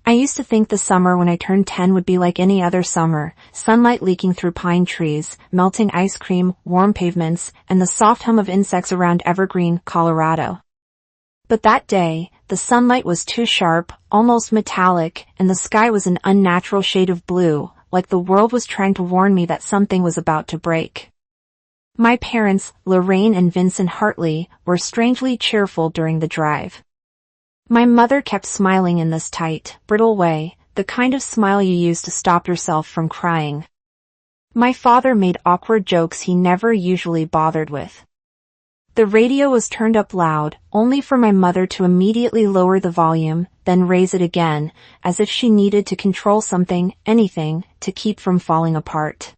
I used to think the summer when I turned 10 would be like any other summer, sunlight leaking through pine trees, melting ice cream, warm pavements, and the soft hum of insects around Evergreen, Colorado. But that day, the sunlight was too sharp, almost metallic, and the sky was an unnatural shade of blue, like the world was trying to warn me that something was about to break. My parents, Lorraine and Vincent Hartley, were strangely cheerful during the drive. My mother kept smiling in this tight, brittle way, the kind of smile you use to stop yourself from crying. My father made awkward jokes he never usually bothered with. The radio was turned up loud, only for my mother to immediately lower the volume, then raise it again, as if she needed to control something, anything, to keep from falling apart.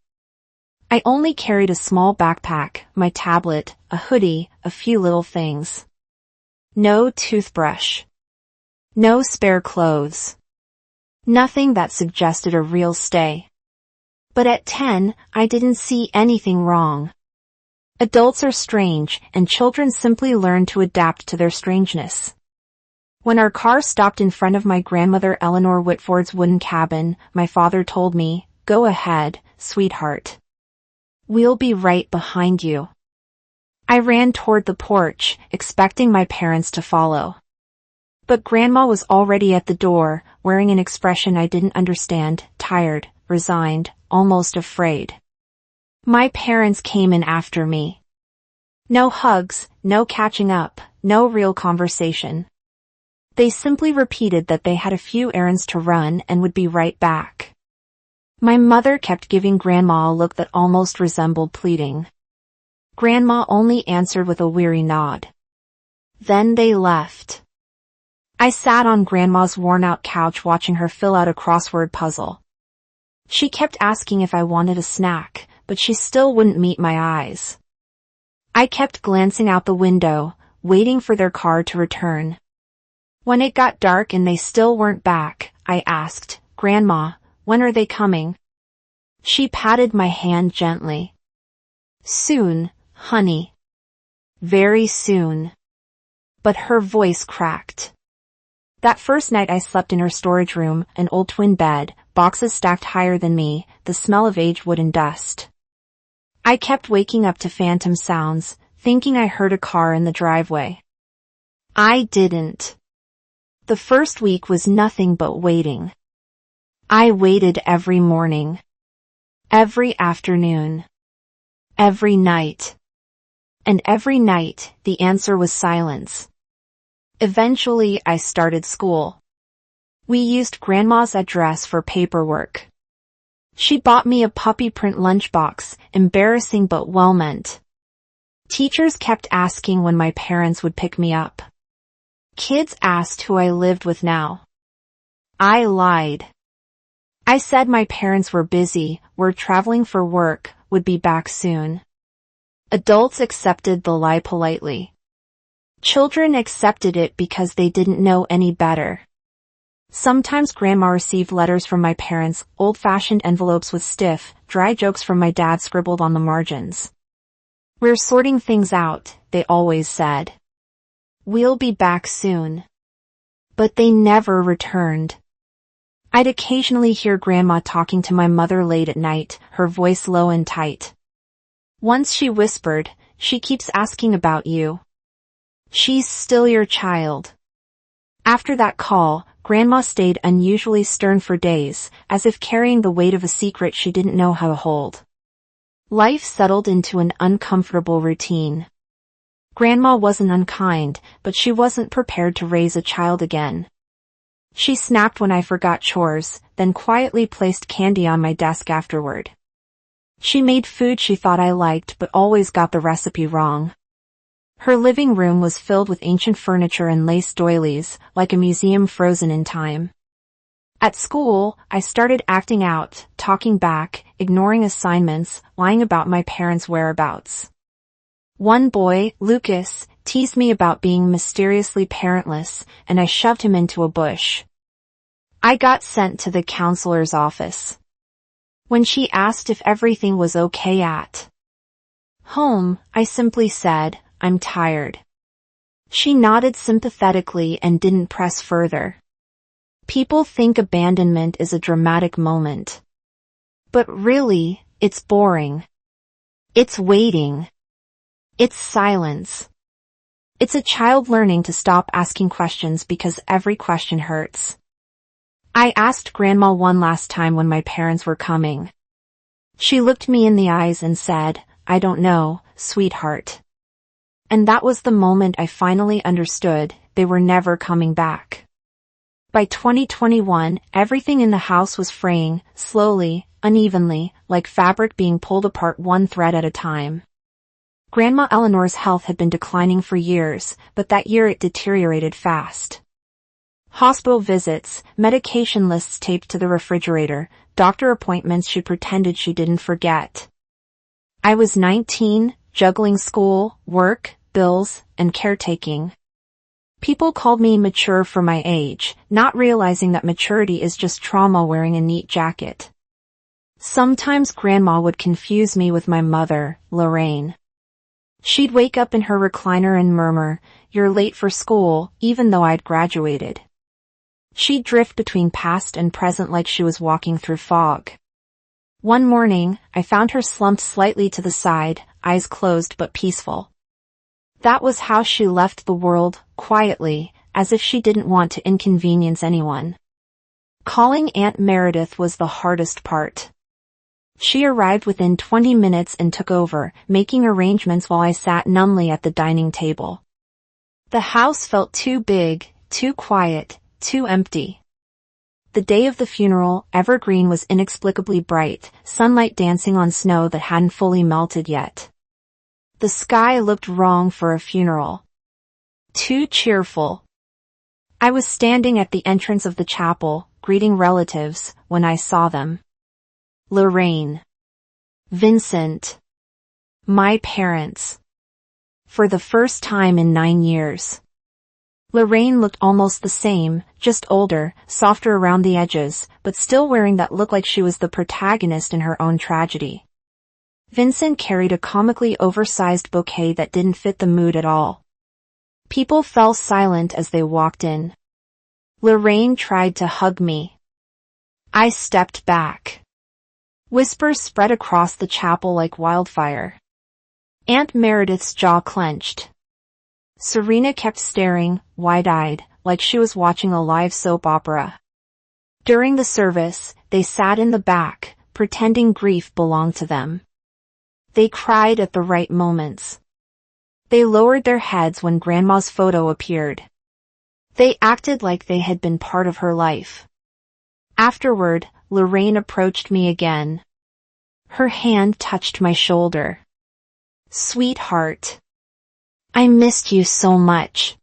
I only carried a small backpack, my tablet, a hoodie, a few little things. No toothbrush. No spare clothes. Nothing that suggested a real stay. But at 10, I didn't see anything wrong. Adults are strange, and children simply learn to adapt to their strangeness. When our car stopped in front of my grandmother Eleanor Whitford's wooden cabin, my father told me, "Go ahead, sweetheart. We'll be right behind you." I ran toward the porch, expecting my parents to follow. But Grandma was already at the door, wearing an expression I didn't understand, tired, resigned, almost afraid. My parents came in after me. No hugs, no catching up, no real conversation. They simply repeated that they had a few errands to run and would be right back. My mother kept giving Grandma a look that almost resembled pleading. Grandma only answered with a weary nod. Then they left. I sat on Grandma's worn-out couch watching her fill out a crossword puzzle. She kept asking if I wanted a snack, but she still wouldn't meet my eyes. I kept glancing out the window, waiting for their car to return. When it got dark and they still weren't back, I asked, "Grandma, when are they coming?" She patted my hand gently. "Soon, honey. Very soon." But her voice cracked. That first night I slept in her storage room, an old twin bed, boxes stacked higher than me, the smell of aged wood and dust. I kept waking up to phantom sounds, thinking I heard a car in the driveway. I didn't. The first week was nothing but waiting. I waited every morning. Every afternoon. Every night. And every night, the answer was silence. Eventually, I started school. We used Grandma's address for paperwork. She bought me a puppy print lunchbox, embarrassing but well-meant. Teachers kept asking when my parents would pick me up. Kids asked who I lived with now. I lied. I said my parents were busy, were traveling for work, would be back soon. Adults accepted the lie politely. Children accepted it because they didn't know any better. Sometimes Grandma received letters from my parents, old-fashioned envelopes with stiff, dry jokes from my dad scribbled on the margins. "We're sorting things out," they always said. "We'll be back soon." But they never returned. I'd occasionally hear Grandma talking to my mother late at night, her voice low and tight. Once she whispered, "She keeps asking about you. She's still your child." After that call, Grandma stayed unusually stern for days, as if carrying the weight of a secret she didn't know how to hold. Life settled into an uncomfortable routine. Grandma wasn't unkind, but she wasn't prepared to raise a child again. She snapped when I forgot chores, then quietly placed candy on my desk afterward. She made food she thought I liked but always got the recipe wrong. Her living room was filled with ancient furniture and lace doilies, like a museum frozen in time. At school, I started acting out, talking back, ignoring assignments, lying about my parents' whereabouts. One boy, Lucas, teased me about being mysteriously parentless, and I shoved him into a bush. I got sent to the counselor's office. When she asked if everything was okay at home, I simply said, "I'm tired." She nodded sympathetically and didn't press further. People think abandonment is a dramatic moment. But really, it's boring. It's waiting. It's silence. It's a child learning to stop asking questions because every question hurts. I asked Grandma one last time when my parents were coming. She looked me in the eyes and said, "I don't know, sweetheart." And that was the moment I finally understood they were never coming back. By 2021, everything in the house was fraying, slowly, unevenly, like fabric being pulled apart one thread at a time. Grandma Eleanor's health had been declining for years, but that year it deteriorated fast. Hospital visits, medication lists taped to the refrigerator, doctor appointments she pretended she didn't forget. I was 19, juggling school, work, bills, and caretaking. People called me mature for my age, not realizing that maturity is just trauma wearing a neat jacket. Sometimes Grandma would confuse me with my mother, Lorraine. She'd wake up in her recliner and murmur, "You're late for school," even though I'd graduated. She'd drift between past and present like she was walking through fog. One morning, I found her slumped slightly to the side, eyes closed but peaceful. That was how she left the world, quietly, as if she didn't want to inconvenience anyone. Calling Aunt Meredith was the hardest part. She arrived within 20 minutes and took over, making arrangements while I sat numbly at the dining table. The house felt too big, too quiet, too empty. The day of the funeral, Evergreen was inexplicably bright, sunlight dancing on snow that hadn't fully melted yet. The sky looked wrong for a funeral. Too cheerful. I was standing at the entrance of the chapel, greeting relatives, when I saw them. Lorraine. Vincent. My parents. For the first time in 9 years. Lorraine looked almost the same, just older, softer around the edges, but still wearing that look like she was the protagonist in her own tragedy. Vincent carried a comically oversized bouquet that didn't fit the mood at all. People fell silent as they walked in. Lorraine tried to hug me. I stepped back. Whispers spread across the chapel like wildfire. Aunt Meredith's jaw clenched. Serena kept staring, wide-eyed, like she was watching a live soap opera. During the service, they sat in the back, pretending grief belonged to them. They cried at the right moments. They lowered their heads when Grandma's photo appeared. They acted like they had been part of her life. Afterward, Lorraine approached me again. Her hand touched my shoulder. "Sweetheart. I missed you so much."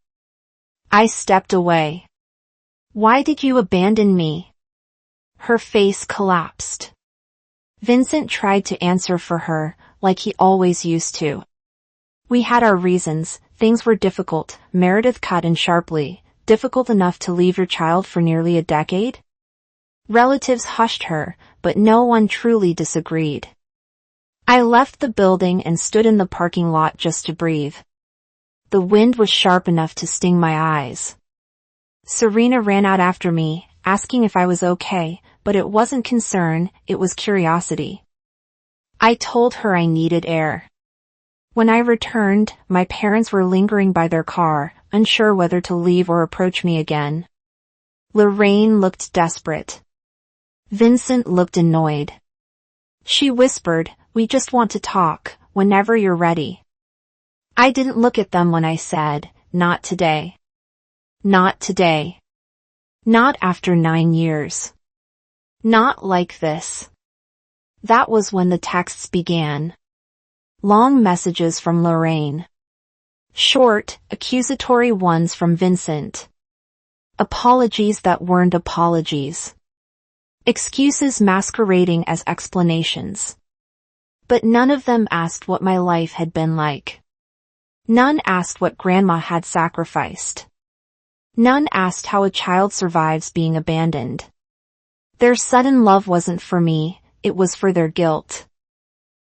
I stepped away. "Why did you abandon me?" Her face collapsed. Vincent tried to answer for her, like he always used to. "We had our reasons, things were difficult," Meredith cut in sharply. "Difficult enough to leave your child for nearly a decade?" Relatives hushed her, but no one truly disagreed. I left the building and stood in the parking lot just to breathe. The wind was sharp enough to sting my eyes. Serena ran out after me, asking if I was okay, but it wasn't concern, it was curiosity. I told her I needed air. When I returned, my parents were lingering by their car, unsure whether to leave or approach me again. Lorraine looked desperate. Vincent looked annoyed. She whispered, "We just want to talk, whenever you're ready." I didn't look at them when I said, "Not today. Not today. Not after 9 years. Not like this." That was when the texts began. Long messages from Lorraine. Short, accusatory ones from Vincent. Apologies that weren't apologies. Excuses masquerading as explanations. But none of them asked what my life had been like. None asked what Grandma had sacrificed. None asked how a child survives being abandoned. Their sudden love wasn't for me, it was for their guilt.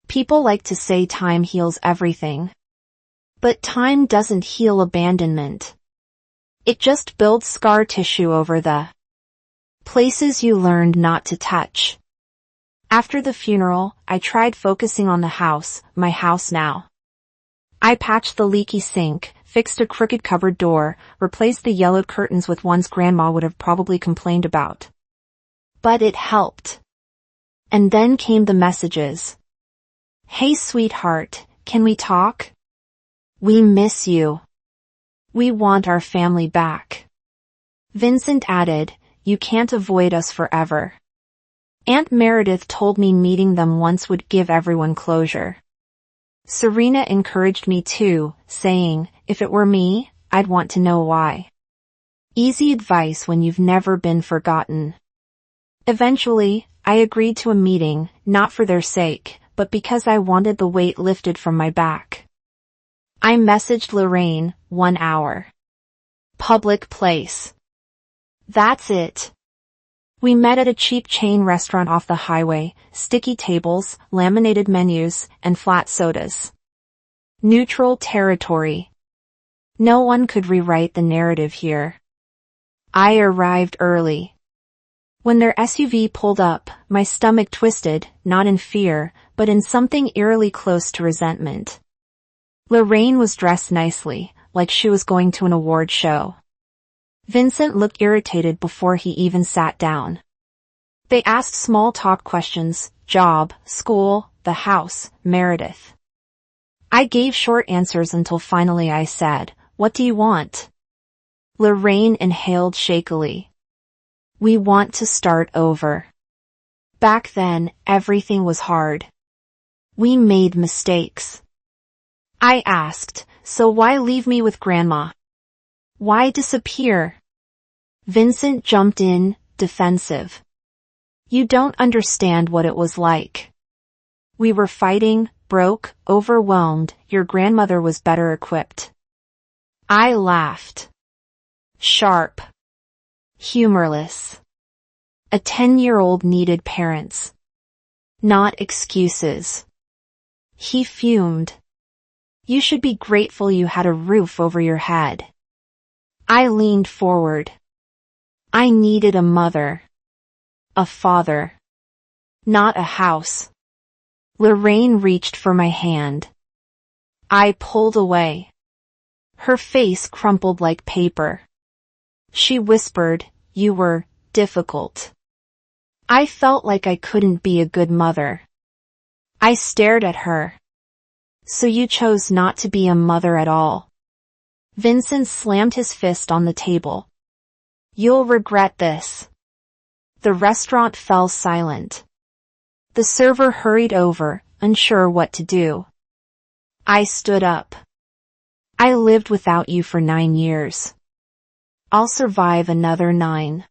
People like to say time heals everything. But time doesn't heal abandonment. It just builds scar tissue over the Places you learned not to touch. After the funeral, I tried focusing on the house, my house now. I patched the leaky sink, fixed a crooked cupboard door, replaced the yellowed curtains with ones Grandma would have probably complained about. But it helped. And then came the messages. Hey sweetheart, can we talk? We miss you. We want our family back. Vincent added, you can't avoid us forever. Aunt Meredith told me meeting them once would give everyone closure. Serena encouraged me too, saying, if it were me, I'd want to know why. Easy advice when you've never been forgotten. Eventually, I agreed to a meeting, not for their sake, but because I wanted the weight lifted from my back. I messaged Lorraine, 1 hour. Public place. That's it. We met at a cheap chain restaurant off the highway, sticky tables, laminated menus, and flat sodas. Neutral territory. No one could rewrite the narrative here. I arrived early. When their SUV pulled up, my stomach twisted, not in fear, but in something eerily close to resentment. Lorraine was dressed nicely, like she was going to an award show. Vincent looked irritated before he even sat down. They asked small talk questions, job, school, the house, Meredith. I gave short answers until finally I said, what do you want? Lorraine inhaled shakily. We want to start over. Back then, everything was hard. We made mistakes. I asked, so why leave me with Grandma? Why disappear? Vincent jumped in, defensive. You don't understand what it was like. We were fighting, broke, overwhelmed, your grandmother was better equipped. I laughed. Sharp. Humorless. A 10-year-old needed parents. Not excuses. He fumed. You should be grateful you had a roof over your head. I leaned forward. I needed a mother. A father. Not a house. Lorraine reached for my hand. I pulled away. Her face crumpled like paper. She whispered, you were difficult. I felt like I couldn't be a good mother. I stared at her. So you chose not to be a mother at all. Vincent slammed his fist on the table. You'll regret this. The restaurant fell silent. The server hurried over, unsure what to do. I stood up. I lived without you for 9 years. I'll survive another 9.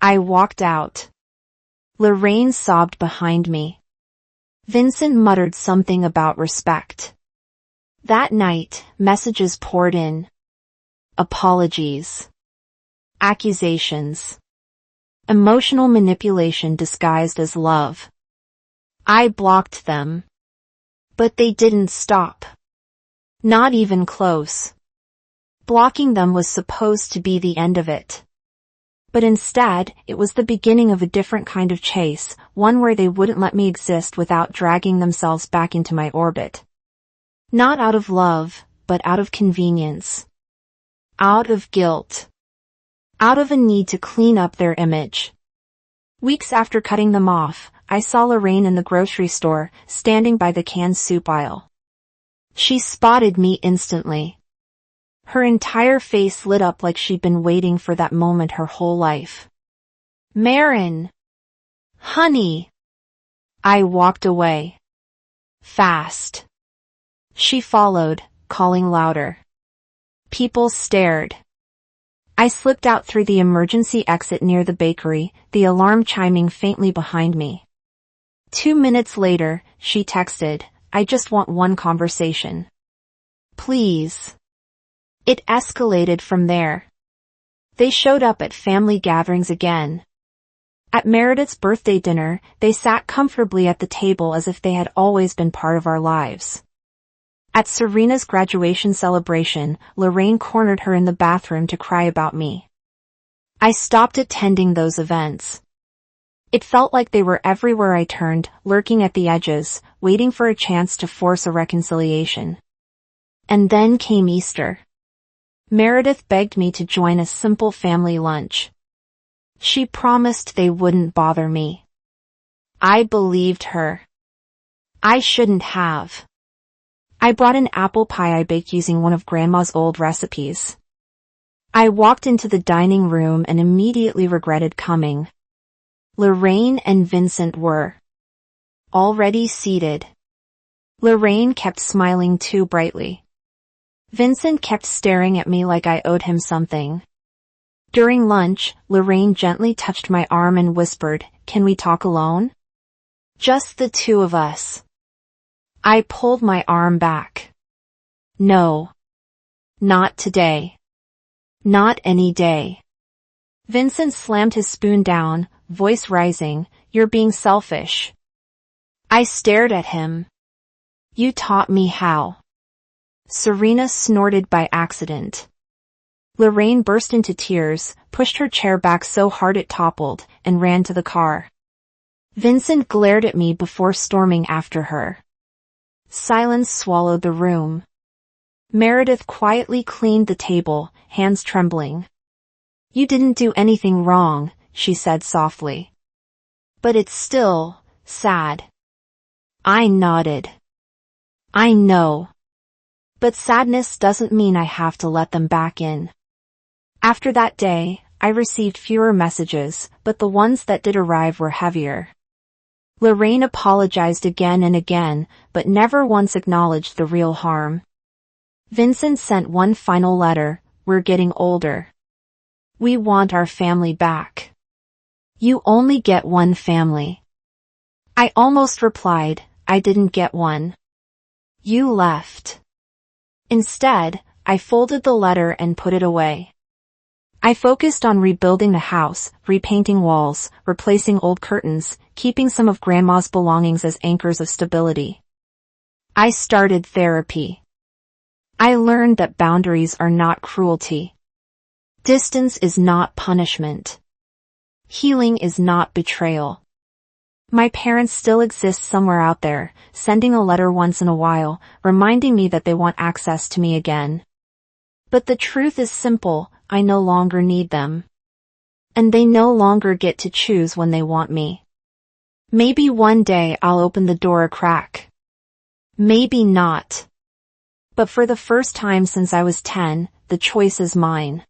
I walked out. Lorraine sobbed behind me. Vincent muttered something about respect. That night, messages poured in. Apologies. Accusations. Emotional manipulation disguised as love. I blocked them. But they didn't stop. Not even close. Blocking them was supposed to be the end of it. But instead, it was the beginning of a different kind of chase, one where they wouldn't let me exist without dragging themselves back into my orbit. Not out of love, but out of convenience. Out of guilt. Out of a need to clean up their image. Weeks after cutting them off, I saw Lorraine in the grocery store, standing by the canned soup aisle. She spotted me instantly. Her entire face lit up like she'd been waiting for that moment her whole life. Maren! Honey! I walked away. Fast. She followed, calling louder. People stared. I slipped out through the emergency exit near the bakery, the alarm chiming faintly behind me. 2 minutes later, she texted, I just want one conversation. Please. It escalated from there. They showed up at family gatherings again. At Meredith's birthday dinner, they sat comfortably at the table as if they had always been part of our lives. At Serena's graduation celebration, Lorraine cornered her in the bathroom to cry about me. I stopped attending those events. It felt like they were everywhere I turned, lurking at the edges, waiting for a chance to force a reconciliation. And then came Easter. Meredith begged me to join a simple family lunch. She promised they wouldn't bother me. I believed her. I shouldn't have. I brought an apple pie I baked using one of Grandma's old recipes. I walked into the dining room and immediately regretted coming. Lorraine and Vincent were already seated. Lorraine kept smiling too brightly. Vincent kept staring at me like I owed him something. During lunch, Lorraine gently touched my arm and whispered, "Can we talk alone?" Just the two of us. I pulled my arm back. No. Not today. Not any day. Vincent slammed his spoon down, voice rising, "You're being selfish." I stared at him. "You taught me how." Serena snorted by accident. Lorraine burst into tears, pushed her chair back so hard it toppled, and ran to the car. Vincent glared at me before storming after her. Silence swallowed the room. Meredith quietly cleaned the table, hands trembling. "You didn't do anything wrong," she said softly. "But it's still sad." I nodded. "I know. But sadness doesn't mean I have to let them back in." After that day, I received fewer messages, but the ones that did arrive were heavier. Lorraine apologized again and again, but never once acknowledged the real harm. Vincent sent one final letter, "We're getting older. We want our family back. You only get one family." I almost replied, "I didn't get one. You left." Instead, I folded the letter and put it away. I focused on rebuilding the house, repainting walls, replacing old curtains, keeping some of Grandma's belongings as anchors of stability. I started therapy. I learned that boundaries are not cruelty. Distance is not punishment. Healing is not betrayal. My parents still exist somewhere out there, sending a letter once in a while, reminding me that they want access to me again. But the truth is simple, I no longer need them. And they no longer get to choose when they want me. Maybe one day I'll open the door a crack. Maybe not. But for the first time since I was 10, the choice is mine.